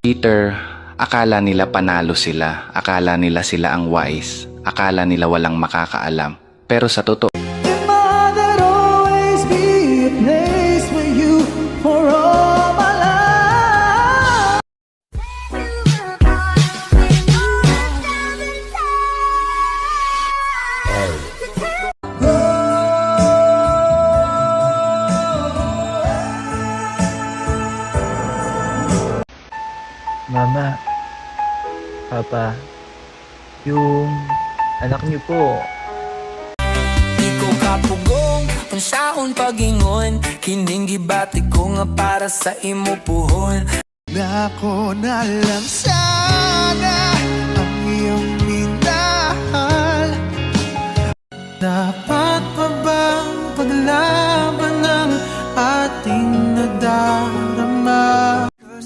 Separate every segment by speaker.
Speaker 1: Peter, akala nila panalo sila, akala nila sila ang wise, akala nila walang makakaalam. Pero sa totoo,
Speaker 2: Mama, Papa, yung anak niyo po,
Speaker 3: Ikaw kapugong, pansaon pagingon, kining gibati ko nga para sa imo puhon.
Speaker 4: Ako na lang sana ang iyong minahal. Dapat pa bang paglaban ng ating nadarama?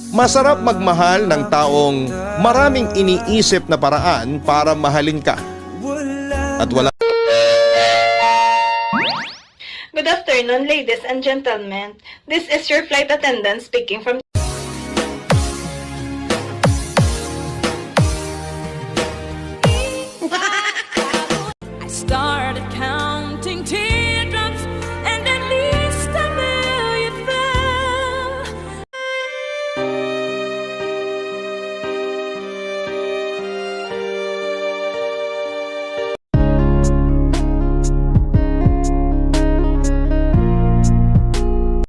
Speaker 5: Masarap magmahal ng taong maraming iniisip na paraan para mahalin ka. At wala
Speaker 6: Good afternoon, ladies and gentlemen. This is your flight attendant speaking from